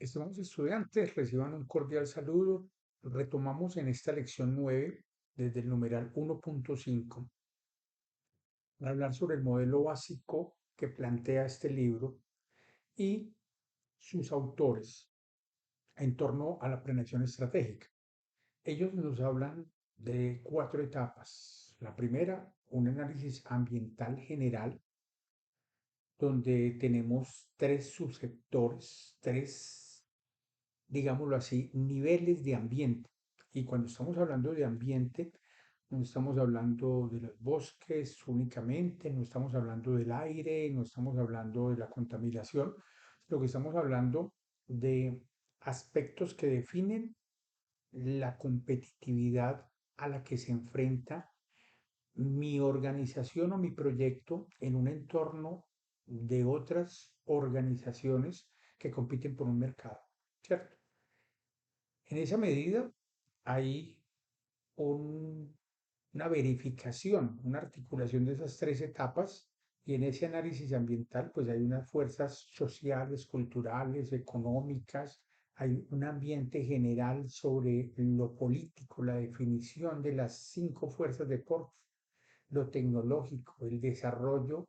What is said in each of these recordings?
Estimados estudiantes, reciban un cordial saludo. Retomamos en esta lección 9 desde el numeral 1.5 para hablar sobre el modelo básico que plantea este libro y sus autores en torno a la planeación estratégica. Ellos nos hablan de cuatro etapas. La primera, un análisis ambiental general, donde tenemos tres subsectores, tres, digámoslo así, niveles de ambiente. Y cuando estamos hablando de ambiente, no estamos hablando de los bosques únicamente, no estamos hablando del aire, no estamos hablando de la contaminación, lo que estamos hablando de aspectos que definen la competitividad a la que se enfrenta mi organización o mi proyecto en un entorno de otras organizaciones que compiten por un mercado, ¿cierto? En esa medida hay un- una verificación, una articulación de esas tres etapas y en ese análisis ambiental pues hay unas fuerzas sociales, culturales, económicas, hay un ambiente general sobre lo político, la definición de las cinco fuerzas de Corfo, lo tecnológico, el desarrollo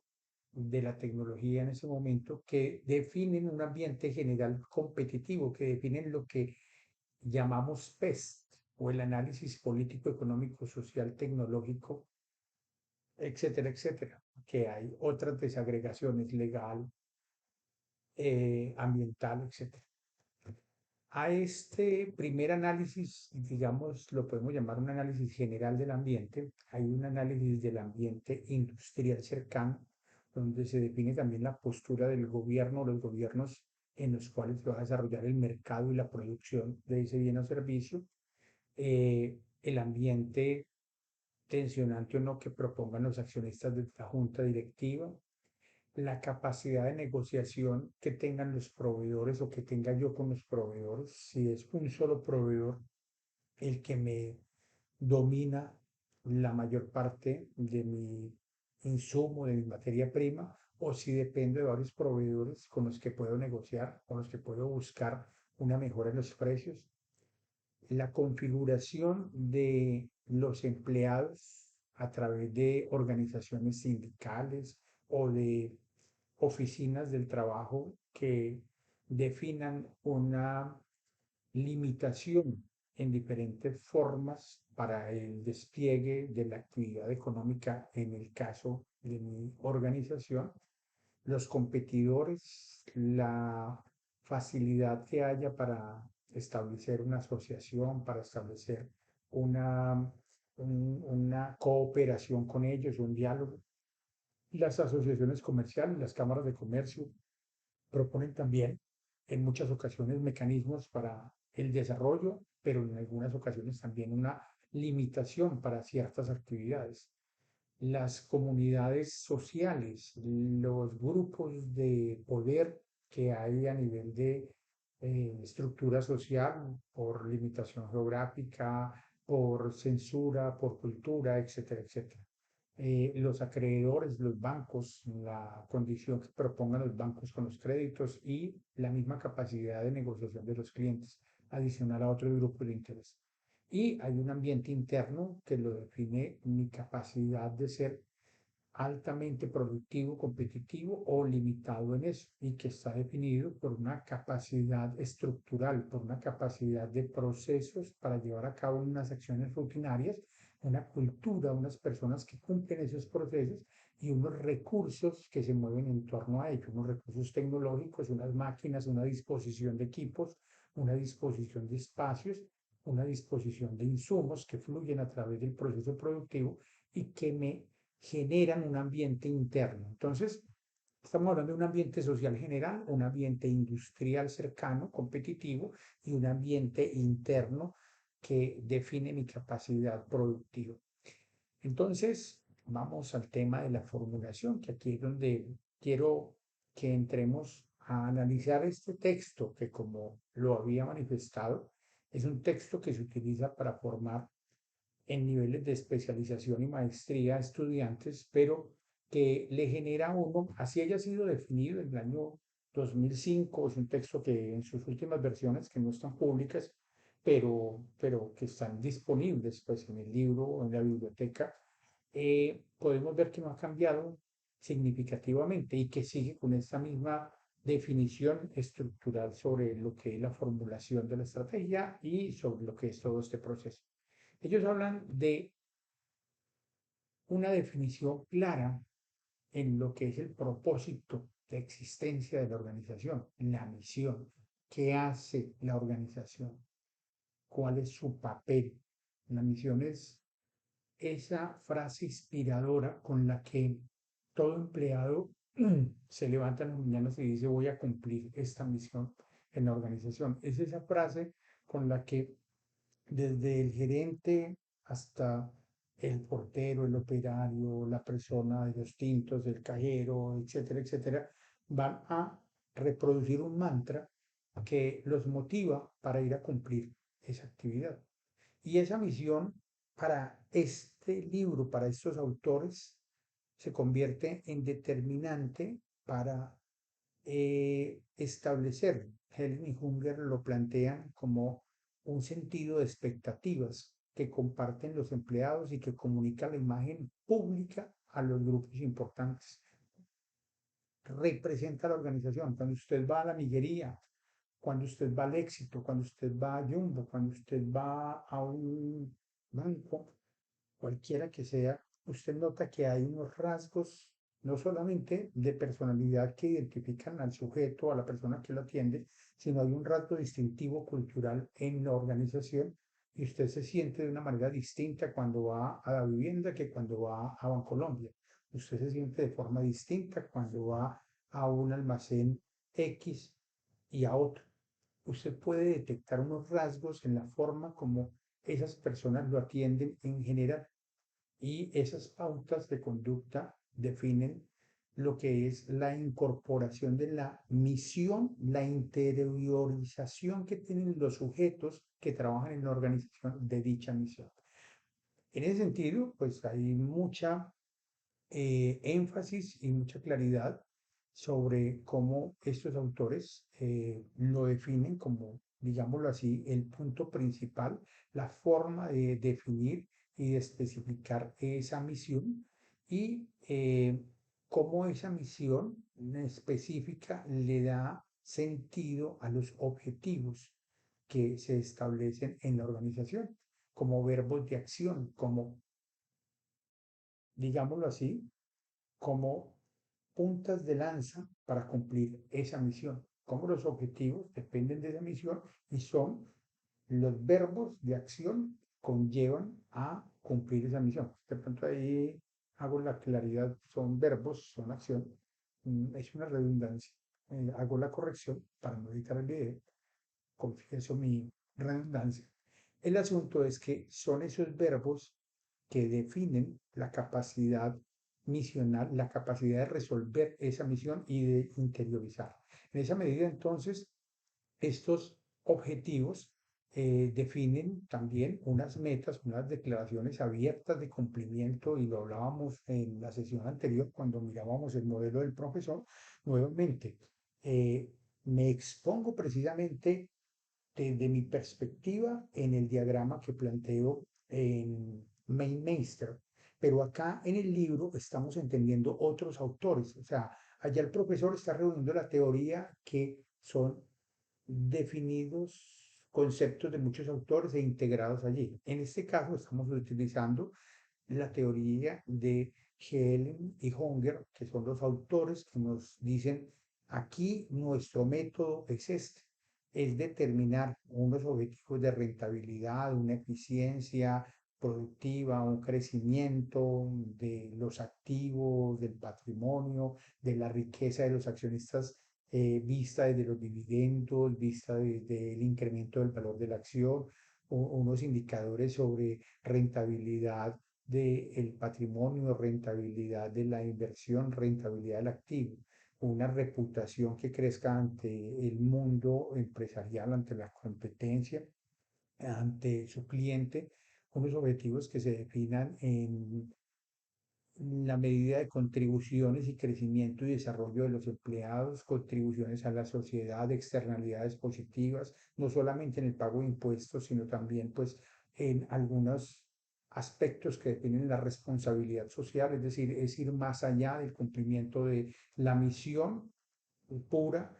de la tecnología en ese momento que definen un ambiente general competitivo, que definen lo que llamamos PEST o el análisis político, económico, social, tecnológico, etcétera, etcétera, que hay otras desagregaciones legal, ambiental, etcétera. A este primer análisis, digamos, lo podemos llamar un análisis general del ambiente. Hay un análisis del ambiente industrial cercano, donde se define también la postura del gobierno, los gobiernos en los cuales se va a desarrollar el mercado y la producción de ese bien o servicio, el ambiente tensionante o no que propongan los accionistas de la junta directiva, la capacidad de negociación que tengan los proveedores o que tenga yo con los proveedores, si es un solo proveedor el que me domina la mayor parte de mi insumo, de mi materia prima, o si dependo de varios proveedores con los que puedo negociar, con los que puedo buscar una mejora en los precios, la configuración de los empleados a través de organizaciones sindicales o de oficinas del trabajo que definan una limitación en diferentes formas para el despliegue de la actividad económica en el caso de mi organización, los competidores, la facilidad que haya para establecer una asociación, para establecer una, una cooperación con ellos, un diálogo. Las asociaciones comerciales, las cámaras de comercio proponen también en muchas ocasiones mecanismos para el desarrollo, pero en algunas ocasiones también una limitación para ciertas actividades. Las comunidades sociales, los grupos de poder que hay a nivel de estructura social por limitación geográfica, por censura, por cultura, etcétera, etcétera. Los acreedores, los bancos, la condición que propongan los bancos con los créditos y la misma capacidad de negociación de los clientes, adicional a otros grupos de interés. Y hay un ambiente interno que lo define mi capacidad de ser altamente productivo, competitivo o limitado en eso, y que está definido por una capacidad estructural, por una capacidad de procesos para llevar a cabo unas acciones rutinarias, una cultura, unas personas que cumplen esos procesos y unos recursos que se mueven en torno a ello, unos recursos tecnológicos, unas máquinas, una disposición de equipos, una disposición de espacios, una disposición de insumos que fluyen a través del proceso productivo y que me generan un ambiente interno. Entonces, estamos hablando de un ambiente social general, un ambiente industrial cercano, competitivo, y un ambiente interno que define mi capacidad productiva. Entonces, vamos al tema de la formulación, que aquí es donde quiero que entremos a analizar este texto, que como lo había manifestado, es un texto que se utiliza para formar en niveles de especialización y maestría a estudiantes, pero que le genera a uno, así haya sido definido en el año 2005. Es un texto que en sus últimas versiones, que no están públicas, pero que están disponibles pues, en el libro o en la biblioteca, podemos ver que no ha cambiado significativamente y que sigue con esta misma definición estructural sobre lo que es la formulación de la estrategia y sobre lo que es todo este proceso. Ellos hablan de una definición clara en lo que es el propósito de existencia de la organización, la misión, qué hace la organización, cuál es su papel. La misión es esa frase inspiradora con la que todo empleado se levanta en las mañanas y dice voy a cumplir esta misión en la organización. Es esa frase con la que desde el gerente hasta el portero, el operario, la persona de los tintos, el cajero, etcétera, etcétera, van a reproducir un mantra que los motiva para ir a cumplir esa actividad. Y esa misión para este libro, para estos autores, se convierte en determinante para establecer. Helen y Hunger lo plantean como un sentido de expectativas que comparten los empleados y que comunica la imagen pública a los grupos importantes. Representa la organización. Cuando usted va a la miguería, cuando usted va al Éxito, cuando usted va a Jumbo, cuando usted va a un banco, cualquiera que sea, usted nota que hay unos rasgos no solamente de personalidad que identifican al sujeto, a la persona que lo atiende, sino hay un rasgo distintivo cultural en la organización y usted se siente de una manera distinta cuando va a la vivienda que cuando va a Bancolombia. Usted se siente de forma distinta cuando va a un almacén X y a otro. Usted puede detectar unos rasgos en la forma como esas personas lo atienden en general y esas pautas de conducta definen lo que es la incorporación de la misión, la interiorización que tienen los sujetos que trabajan en la organización de dicha misión. En ese sentido, pues hay mucha énfasis y mucha claridad sobre cómo estos autores lo definen como, digámoslo así, el punto principal, la forma de definir y de especificar esa misión y cómo esa misión específica le da sentido a los objetivos que se establecen en la organización, como verbos de acción, como, digámoslo así, como puntas de lanza para cumplir esa misión. Como los objetivos dependen de esa misión y son los verbos de acción conllevan a cumplir esa misión. De pronto ahí hago la claridad, son verbos, son acción, es una redundancia. Hago la corrección para no editar el video, confieso mi redundancia. El asunto es que son esos verbos que definen la capacidad misional, la capacidad de resolver esa misión y de interiorizar. En esa medida, entonces, estos objetivos definen también unas metas, unas declaraciones abiertas de cumplimiento, y lo hablábamos en la sesión anterior cuando mirábamos el modelo del profesor. Nuevamente, eh, me expongo precisamente desde mi perspectiva en el diagrama que planteo en Mainmeister, pero acá en el libro estamos entendiendo otros autores, o sea, allá el profesor está reuniendo la teoría que son definidos conceptos de muchos autores e integrados allí. En este caso estamos utilizando la teoría de Helen y Hunger, que son los autores que nos dicen, aquí nuestro método es este, es determinar unos objetivos de rentabilidad, una eficiencia productiva, un crecimiento de los activos, del patrimonio, de la riqueza de los accionistas, vista desde los dividendos, vista desde el incremento del valor de la acción, unos indicadores sobre rentabilidad del patrimonio, rentabilidad de la inversión, rentabilidad del activo, una reputación que crezca ante el mundo empresarial, ante la competencia, ante su cliente, unos objetivos que se definan la medida de contribuciones y crecimiento y desarrollo de los empleados, contribuciones a la sociedad, externalidades positivas, no solamente en el pago de impuestos, sino también pues en algunos aspectos que definen la responsabilidad social, es decir, es ir más allá del cumplimiento de la misión pura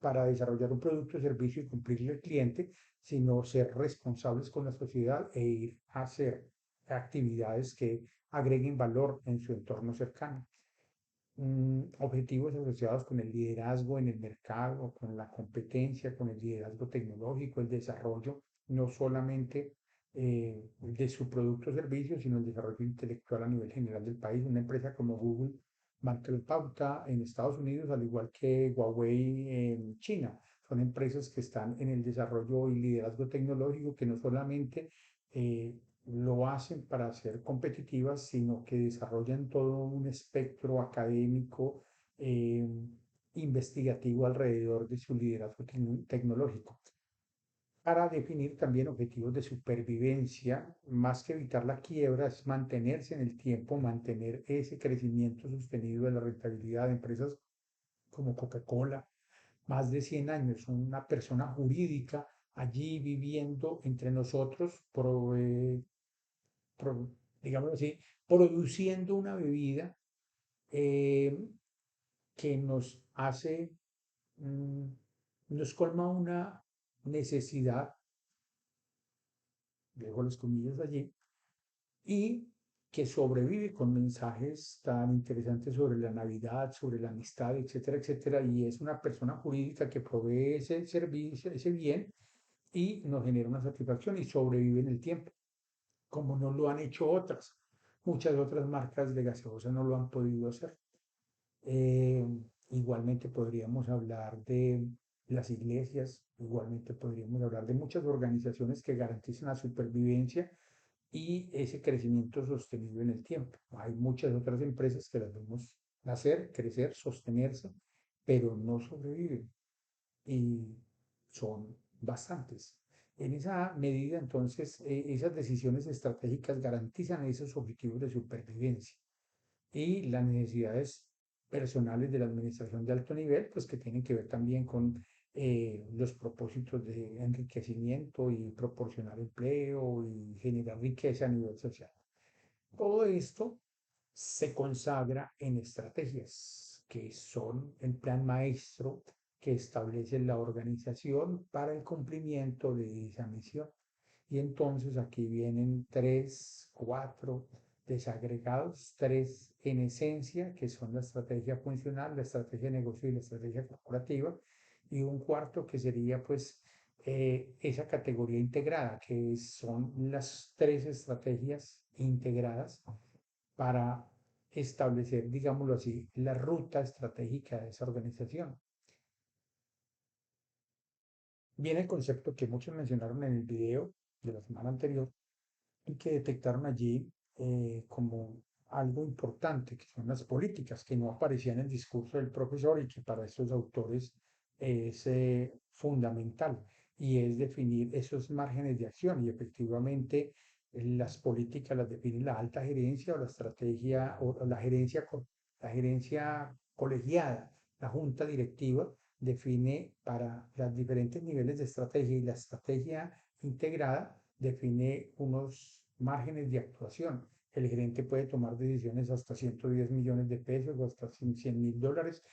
para desarrollar un producto o servicio y cumplirle al cliente, sino ser responsables con la sociedad e ir a hacer actividades que agreguen valor en su entorno cercano. Objetivos asociados con el liderazgo en el mercado, con la competencia, con el liderazgo tecnológico, el desarrollo, no solamente de su producto o servicio, sino el desarrollo intelectual a nivel general del país. Una empresa como Google marca la pauta en Estados Unidos, al igual que Huawei en China. Son empresas que están en el desarrollo y liderazgo tecnológico que no solamente eh, lo hacen para ser competitivas, sino que desarrollan todo un espectro académico, eh, investigativo alrededor de su liderazgo tecnológico, para definir también objetivos de supervivencia, más que evitar la quiebra, es mantenerse en el tiempo, mantener ese crecimiento sostenido de la rentabilidad de empresas como Coca-Cola, más de 100 años, una persona jurídica allí viviendo entre nosotros, digámoslo así, produciendo una bebida eh, que nos hace, mm, nos colma una necesidad, dejo las comillas allí, y que sobrevive con mensajes tan interesantes sobre la Navidad, sobre la amistad, etcétera, etcétera, y es una persona jurídica que provee ese servicio, ese bien, y nos genera una satisfacción y sobrevive en el tiempo, como no lo han hecho otras. Muchas otras marcas de gaseosa no lo han podido hacer. Eh, Igualmente podríamos hablar de las iglesias, igualmente podríamos hablar de muchas organizaciones que garantizan la supervivencia y ese crecimiento sostenido en el tiempo. Hay muchas otras empresas que las vemos nacer, crecer, sostenerse, pero no sobreviven y son bastantes. En esa medida, entonces, esas decisiones estratégicas garantizan esos objetivos de supervivencia y las necesidades personales de la administración de alto nivel, pues que tienen que ver también con los propósitos de enriquecimiento y proporcionar empleo y generar riqueza a nivel social. Todo esto se consagra en estrategias, que son el plan maestro que establece la organización para el cumplimiento de esa misión. Y entonces aquí vienen tres, cuatro desagregados, tres en esencia, que son la estrategia funcional, la estrategia de negocio y la estrategia corporativa, y un cuarto que sería pues esa categoría integrada, que son las tres estrategias integradas para establecer, digámoslo así, la ruta estratégica de esa organización. Viene el concepto que muchos mencionaron en el video de la semana anterior y que detectaron allí como algo importante, que son las políticas, que no aparecían en el discurso del profesor y que para estos autores es fundamental, y es definir esos márgenes de acción. Y efectivamente las políticas las define la alta gerencia o la estrategia o la gerencia colegiada, la junta directiva define para los diferentes niveles de estrategia, y la estrategia integrada define unos márgenes de actuación. El gerente puede tomar decisiones hasta 110 millones de pesos o hasta 100.000 dólares.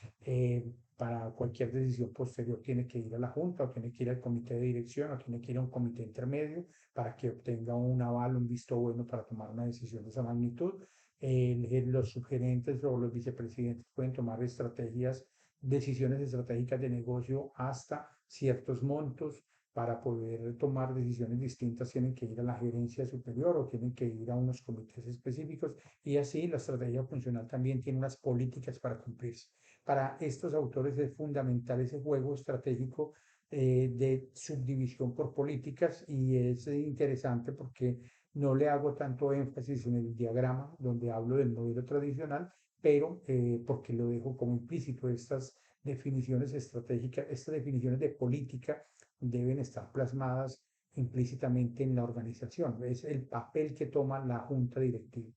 Para cualquier decisión posterior tiene que ir a la junta o tiene que ir al comité de dirección o tiene que ir a un comité intermedio para que obtenga un aval, un visto bueno para tomar una decisión de esa magnitud. Los subgerentes o los vicepresidentes pueden tomar decisiones estratégicas de negocio hasta ciertos montos. Para poder tomar decisiones distintas tienen que ir a la gerencia superior o tienen que ir a unos comités específicos, y así la estrategia funcional también tiene unas políticas para cumplirse. Para estos autores es fundamental ese juego estratégico de subdivisión por políticas, y es interesante porque no le hago tanto énfasis en el diagrama donde hablo del modelo tradicional, pero porque lo dejo como implícito. Estas definiciones estratégicas, estas definiciones de política deben estar plasmadas implícitamente en la organización. Es el papel que toma la junta directiva.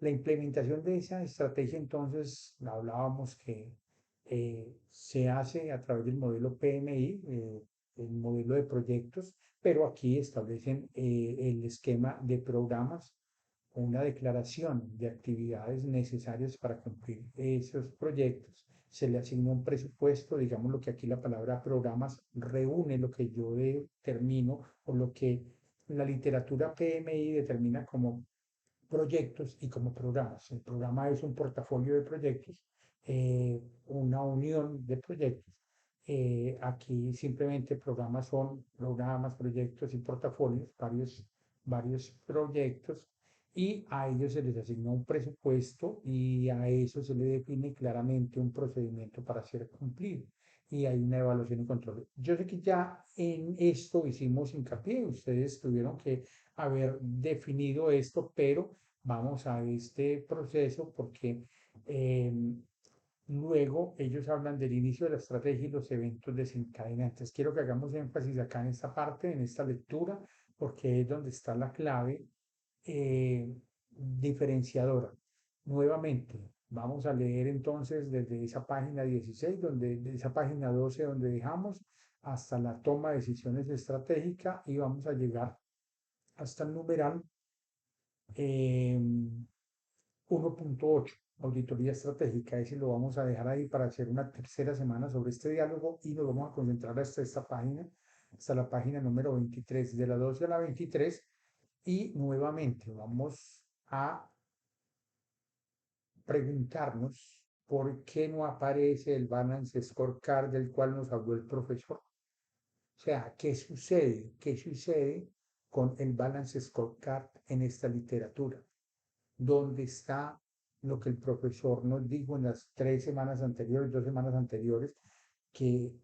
La implementación de esa estrategia, entonces, hablábamos que se hace a través del modelo PMI, el modelo de proyectos, pero aquí establecen el esquema de programas, una declaración de actividades necesarias para cumplir esos proyectos. Se le asigna un presupuesto, digamos lo que aquí la palabra programas reúne lo que yo determino o lo que la literatura PMI determina como proyectos y como programas. El programa es un portafolio de proyectos, una unión de proyectos. Aquí simplemente programas son programas, proyectos y portafolios, varios proyectos, y a ellos se les asigna un presupuesto y a eso se le define claramente un procedimiento para ser cumplido. Y hay una evaluación y control. Yo sé que ya en esto hicimos hincapié, ustedes tuvieron que haber definido esto, pero vamos a este proceso porque eh, luego ellos hablan del inicio de la estrategia y los eventos desencadenantes. Quiero que hagamos énfasis acá en esta parte, en esta lectura, porque es donde está la clave diferenciadora. Nuevamente, vamos a leer entonces desde esa página 16, de esa página 12 donde dejamos, hasta la toma de decisiones estratégicas y vamos a llegar hasta el numeral 1.8, auditoría estratégica. Ese lo vamos a dejar ahí para hacer una tercera semana sobre este diálogo y nos vamos a concentrar hasta esta página, hasta la página número 23, de la 12 a la 23. Y nuevamente vamos a preguntarnos por qué no aparece el balance scorecard del cual nos habló el profesor. O sea, ¿qué sucede? ¿Qué sucede con el balance scorecard en esta literatura? ¿Dónde está lo que el profesor nos dijo en las 3 semanas anteriores, 2 semanas anteriores, que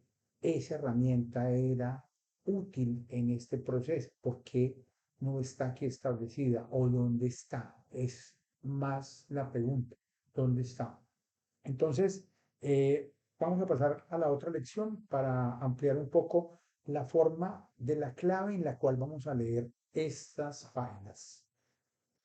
esa herramienta era útil en este proceso? ¿Por qué no está aquí establecida? ¿O dónde está? Es más la pregunta, ¿dónde está? Entonces, vamos a pasar a la otra lección para ampliar un poco la forma de la clave en la cual vamos a leer estas páginas.